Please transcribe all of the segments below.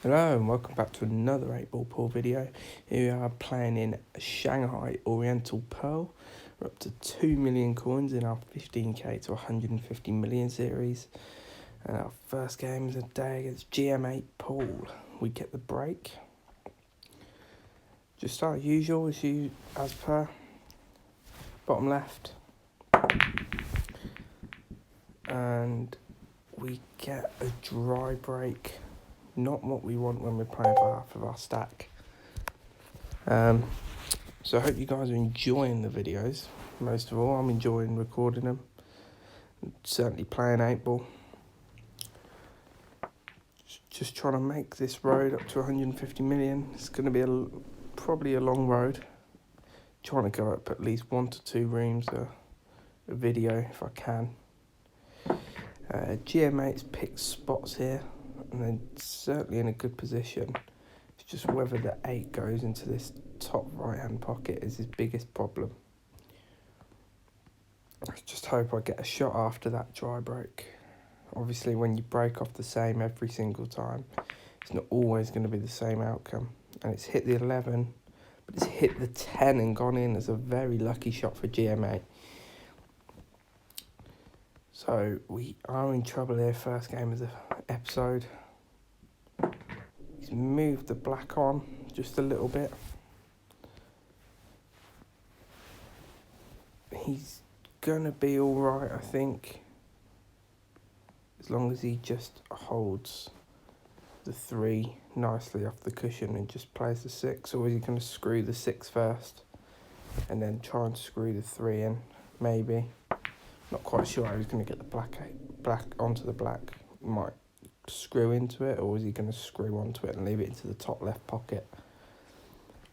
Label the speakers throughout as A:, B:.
A: Hello and welcome back to another 8 ball pool video. Here we are playing in Shanghai Oriental Pearl. We're up to 2 million coins in our 15k to 150 million series. And our first game is a day against GM8 Pool. We get the break. Just start usual as per. Bottom left. And we get a dry break. Not what we want when we're playing for half of our stack. So I hope you guys are enjoying the videos. Most of all, I'm enjoying recording them. Certainly playing 8 ball. Just trying to make this road up to 150 million. It's going to be probably a long road. Trying to go up at least 1 to 2 rooms a video if I can. GM8's picked spots here, and they're certainly in a good position. It's just whether the 8 goes into this top right hand pocket is his biggest problem. I just hope I get a shot after that dry break. Obviously when you break off the same every single time, it's not always going to be the same outcome. And it's hit the 11, but it's hit the 10 and gone in as a very lucky shot for GM8. So we are in trouble here, first game of the episode. He's moved the black on just a little bit. He's gonna be alright, I think. As long as he just holds the 3 nicely off the cushion and just plays the 6. Or is he gonna screw the 6 first and then try and screw the 3 in? Maybe. Not quite sure how he's going to get the black onto the black. Might screw into it, or is he going to screw onto it and leave it into the top left pocket?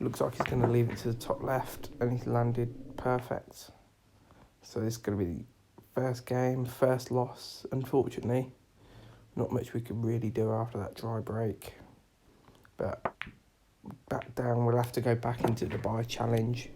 A: Looks like he's going to leave it to the top left, and he's landed perfect. So this is going to be the first game, first loss, unfortunately. Not much we can really do after that dry break. But back down, we'll have to go back into the buy challenge,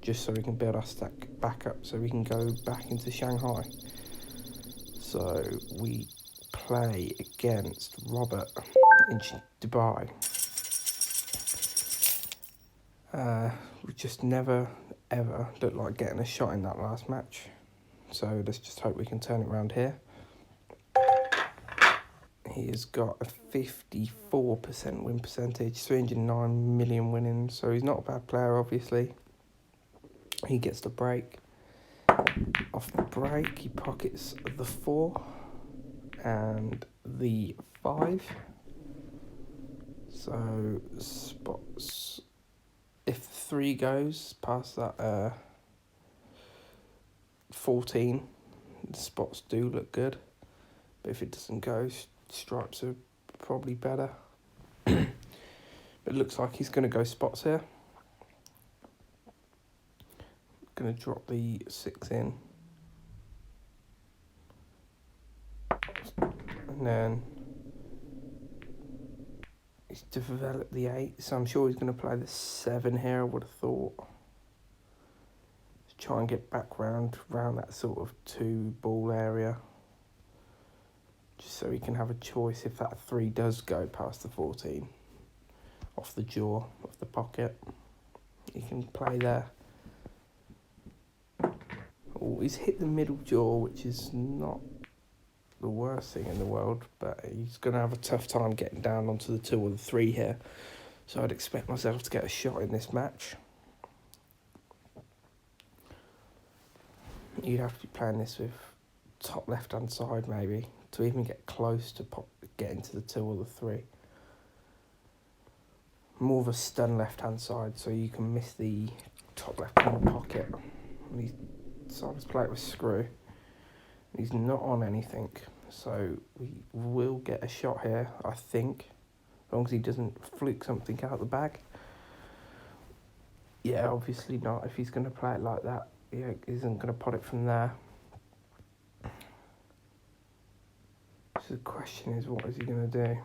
A: just so we can build our stack back up so we can go back into Shanghai. So we play against Robert in Dubai. We just never ever looked like getting a shot in that last match. So let's just hope we can turn it around here. He has got a 54% win percentage, 309 million winnings. So he's not a bad player, obviously. He gets the break. Off the break, he pockets the 4 and the 5. So spots. If the 3 goes past that 14, the spots do look good. But if it doesn't go, stripes are probably better. But it looks like he's going to go spots here. Going to drop the 6 in. And then he's developed the 8, so I'm sure he's going to play the 7 here, I would have thought. Just try and get back round that sort of 2 ball area. Just so he can have a choice if that 3 does go past the 14. Off the jaw, off the pocket. He can play there. Oh, he's hit the middle jaw, which is not the worst thing in the world, but he's going to have a tough time getting down onto the 2 or the 3 here. So I'd expect myself to get a shot in this match. You'd have to be playing this with top left-hand side, maybe, to even get close to getting to the 2 or the 3. More of a stun left-hand side, so you can miss the top left-hand pocket. And he decided to play it with screw. He's not on anything, so we will get a shot here, I think, as long as he doesn't fluke something out the bag. Yeah, obviously not. If he's going to play it like that, he isn't going to pot it from there. So the question is, what is he going to do?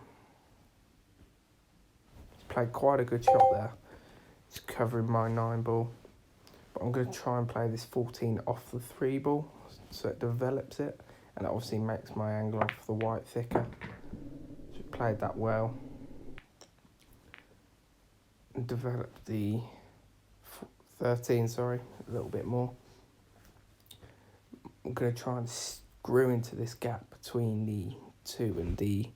A: He's played quite a good shot there. He's covering my 9 ball. But I'm going to try and play this 14 off the 3 ball, so it develops it, and it obviously makes my angle off the white thicker. So we played that well. and develop the 13, a little bit more. I'm going to try and screw into this gap between the 2 and the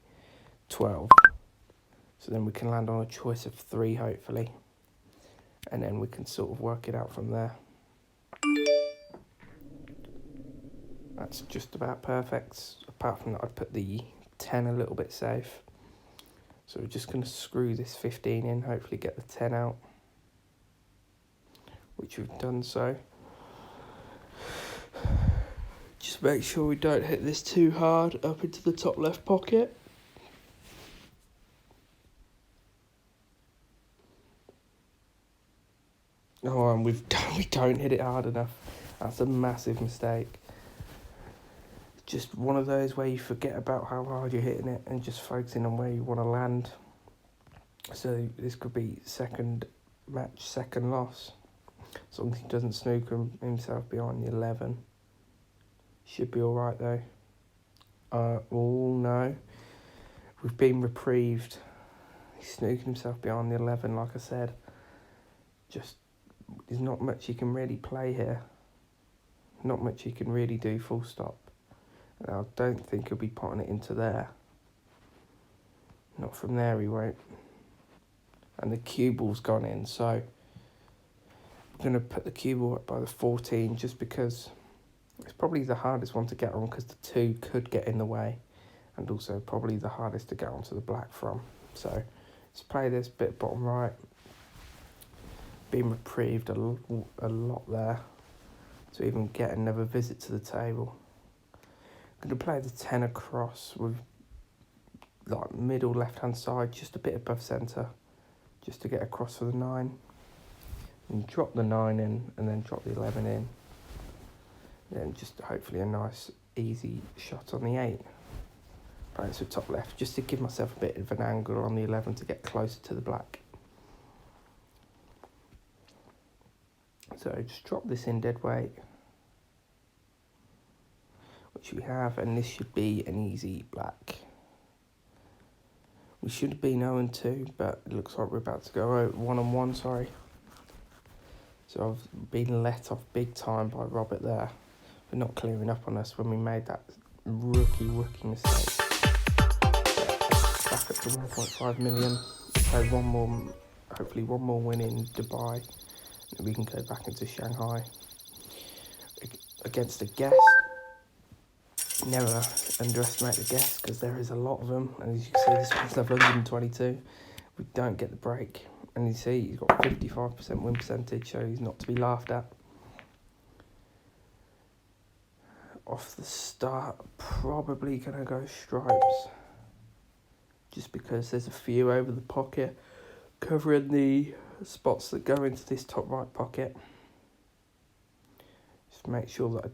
A: 12. So then we can land on a choice of 3, hopefully. And then we can sort of work it out from there. That's just about perfect. Apart from that, I'd put the 10 a little bit safe. So we're just going to screw this 15 in, hopefully get the 10 out. Which we've done so. Just make sure we don't hit this too hard up into the top left pocket. Oh, and we don't hit it hard enough. That's a massive mistake. Just one of those where you forget about how hard you're hitting it and just focusing on where you want to land. So this could be second loss. As long as he doesn't snooker himself behind the 11. Should be alright though. Oh no. We've been reprieved. He's snooking himself behind the 11, like I said. Just, there's not much he can really play here. Not much he can really do, full stop. And I don't think he'll be putting it into there. Not from there he won't. And the cue ball's gone in, so I'm going to put the cue ball up by the 14 just because it's probably the hardest one to get on because the 2 could get in the way and also probably the hardest to get onto the black from. So let's play this bit bottom right. Being reprieved a lot there to even get another visit to the table. I'm going to play the 10 across with like middle left hand side, just a bit above centre, just to get across for the 9. And drop the 9 in and then drop the 11 in. Then just hopefully a nice easy shot on the 8. Play this with top left just to give myself a bit of an angle on the 11 to get closer to the black. So just drop this in dead weight, which we have, and this should be an easy black. We should have been 0-2, but it looks like we're about to go 1-1, So I've been let off big time by Robert there for not clearing up on us when we made that rookie mistake. Back up to 1.5 million. So hopefully one more win in Dubai. And we can go back into Shanghai. Against a guest. Never underestimate the guests because there is a lot of them. And as you can see, this one's level 122. We don't get the break. And you see, he's got 55% win percentage, so he's not to be laughed at. Off the start, probably going to go stripes. Just because there's a few over the pocket, covering the spots that go into this top right pocket. Just make sure that I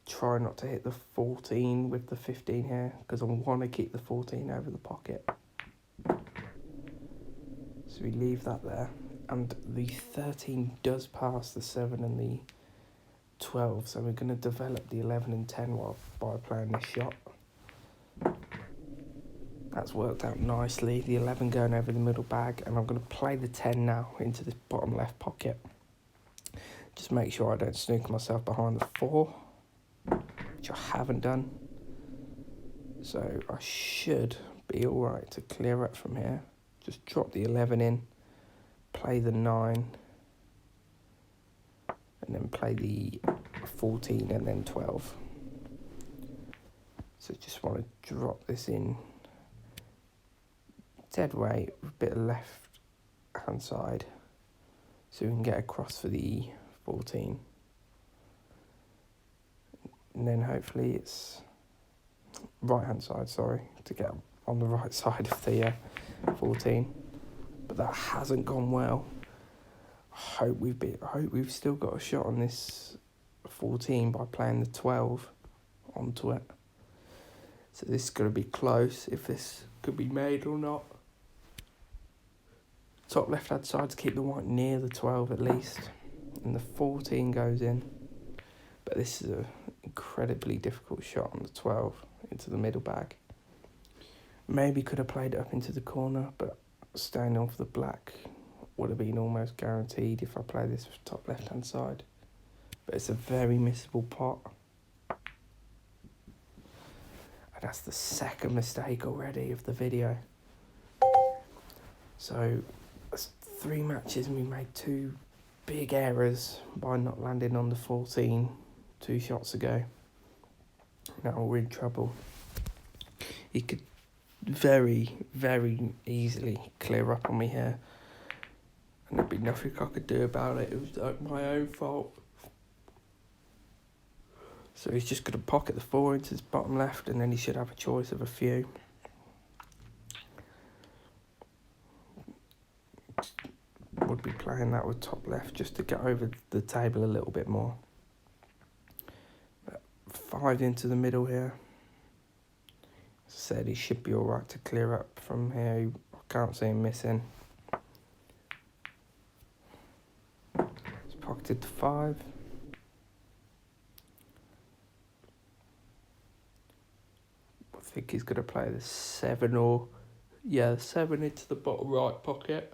A: try not to hit the 14 with the 15 here, because I want to keep the 14 over the pocket. So we leave that there. And the 13 does pass the 7 and the 12, so we're going to develop the 11 and 10 by playing this shot. That's worked out nicely. The 11 going over the middle bag, and I'm going to play the 10 now into this bottom left pocket. Just make sure I don't snooker myself behind the 4, which I haven't done. So I should be alright to clear up from here. Just drop the 11 in, play the 9, and then play the 14 and then 12. So just want to drop this in dead weight with a bit of left hand side so we can get across for the 14. And then hopefully it's right hand side, to get on the right side of the 14. But that hasn't gone well. I hope we've still got a shot on this 14 by playing the 12 onto it. So this is going to be close, if this could be made or not. Top left hand side to keep the white near the 12 at least. And the 14 goes in. But this is an incredibly difficult shot on the 12 into the middle bag. Maybe could have played it up into the corner, but staying off the black would have been almost guaranteed if I play this with top left-hand side. But it's a very missable pot. And that's the second mistake already of the video. So, that's 3 matches and we made 2 big errors by not landing on the 14 2 shots ago. Now we're in trouble. He could very, very easily clear up on me here. And there'd be nothing I could do about it. It was my own fault. So he's just going to pocket the 4 into his bottom left, and then he should have a choice of a few. Would be playing that with top left just to get over the table a little bit more. But 5 into the middle here. As I said, he should be alright to clear up from here. I can't see him missing. He's pocketed to 5. I think he's going to play the 7 or... yeah, the 7 into the bottom right pocket.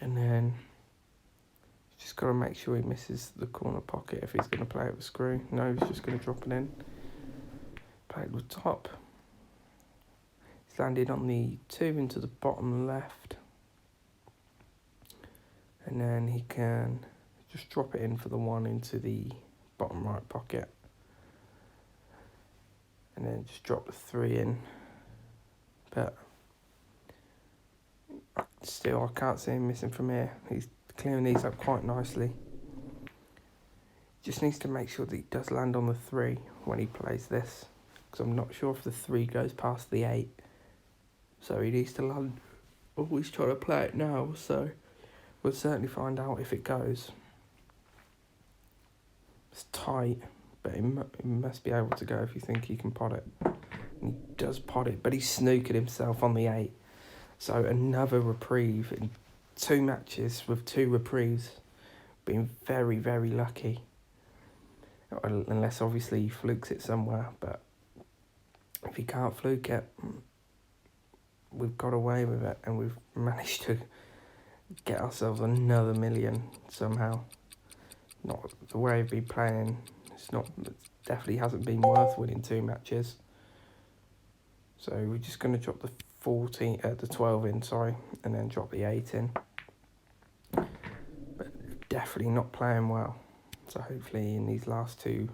A: And then he's just got to make sure he misses the corner pocket if he's going to play it with screw. No, he's just going to drop it in. Play it with top. He's landed on the 2 into the bottom left. And then he can just drop it in for the 1 into the bottom right pocket. And then just drop the 3 in. But still, I can't see him missing from here. He's clearing these up quite nicely. Just needs to make sure that he does land on the 3 when he plays this. Because I'm not sure if the 3 goes past the 8. So he needs to land. Oh, he's trying to play it now, so we'll certainly find out if it goes. It's tight, but he must be able to go if you think he can pot it. And he does pot it, but he's snookered himself on the 8. So another reprieve in 2 matches with 2 reprieves. Been very, very lucky. Unless obviously he flukes it somewhere, but if he can't fluke it, we've got away with it and we've managed to get ourselves another million somehow. Not the way we've been playing. It definitely hasn't been worth winning 2 matches. So we're just going to drop the 12 in, and then drop the 8 in. But definitely not playing well. So hopefully in these last two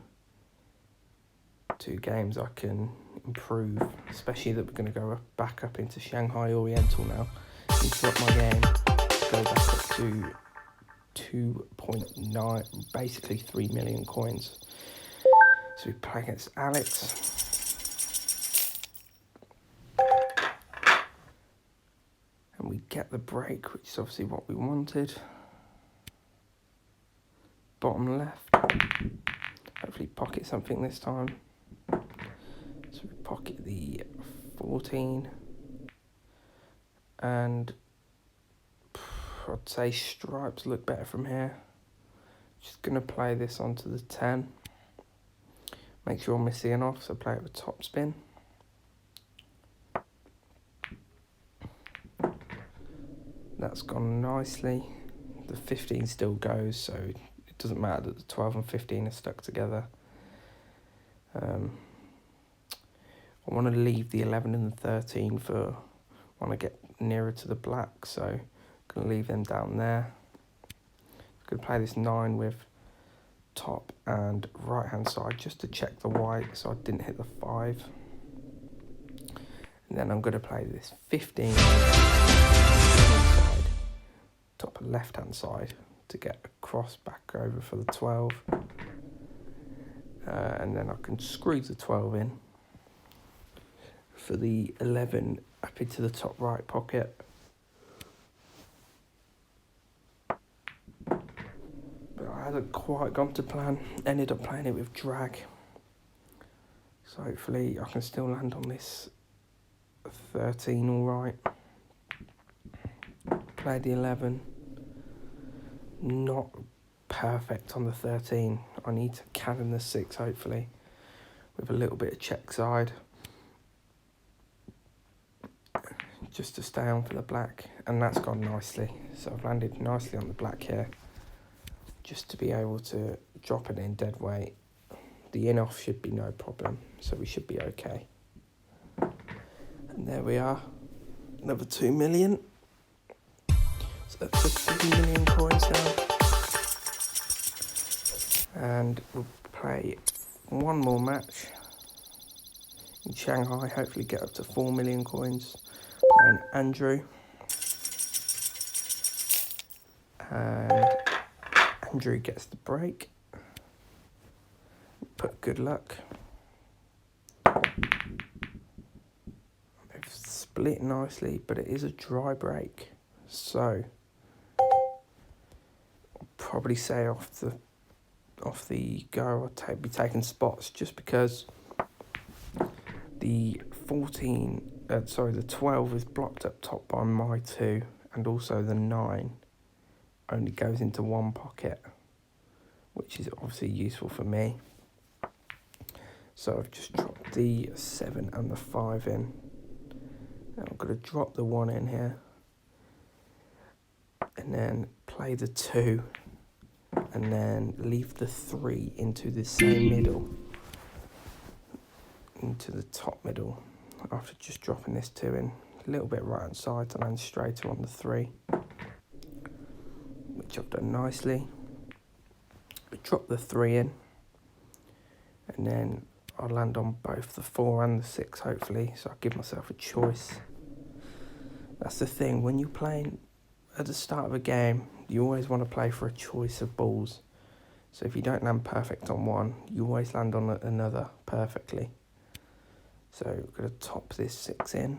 A: games I can improve, especially that we're going to go back up into Shanghai Oriental now. And drop my game, go back up to 2.9, basically 3 million coins. So we play against Alex. And we get the break, which is obviously what we wanted. Bottom left. Hopefully pocket something this time. So we pocket the 14. And I'd say stripes look better from here. Just going to play this onto the 10. Make sure I'm missing off, so play it with top spin. That's gone nicely. The 15 still goes, so it doesn't matter that the 12 and 15 are stuck together. I want to leave the 11 and the 13 for when I get nearer to the black, so I'm going to leave them down there. I'm going to play this 9 with top and right hand side just to check the white so I didn't hit the 5. And then I'm going to play this 15 side, top left hand side to get a cross back over for the 12. And then I can screw the 12 in for the 11 up into the top right pocket. But I hadn't quite gone to plan. Ended up playing it with drag. So hopefully I can still land on this 13 all right. Played the 11. Not perfect on the 13. I need to cannon the 6 hopefully with a little bit of check side. just to stay on for the black, and that's gone nicely. So I've landed nicely on the black here, just to be able to drop it in dead weight. The in off should be no problem, so we should be okay. And there we are, another 2 million. So that's 15 million coins now. And we'll play one more match in Shanghai, hopefully get up to 4 million coins. Playing Andrew. And Andrew gets the break. Put good luck. They've split nicely, but it is a dry break. So I'll probably say off the go I'll be taking spots, just because the 12 is blocked up top by my 2, and also the 9 only goes into one pocket, which is obviously useful for me. So I've just dropped the 7 and the 5 in. Now I'm going to drop the 1 in here, and then play the 2, and then leave the 3 into the same middle, into the top middle, after just dropping this 2 in. A little bit right hand side to land straighter on the 3, which I've done nicely. Drop the 3 in, and then I'll land on both the 4 and the 6 hopefully, so I'll give myself a choice. That's the thing, when you're playing at the start of a game, you always want to play for a choice of balls. So if you don't land perfect on one, you always land on another perfectly. So I'm going to top this 6 in.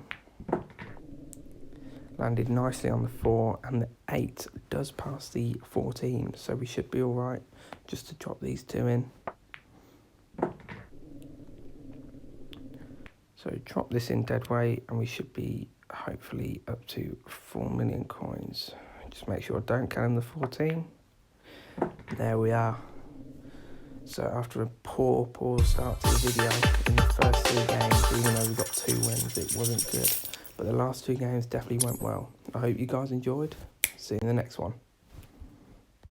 A: Landed nicely on the 4, and the 8 does pass the 14, so we should be alright just to drop these 2 in. So drop this in dead weight, and we should be hopefully up to 4 million coins. Just make sure I don't count in the 14. There we are. So after a poor start to the video in the first 2 games, even though we got 2 wins, it wasn't good. But the last 2 games definitely went well. I hope you guys enjoyed. See you in the next one.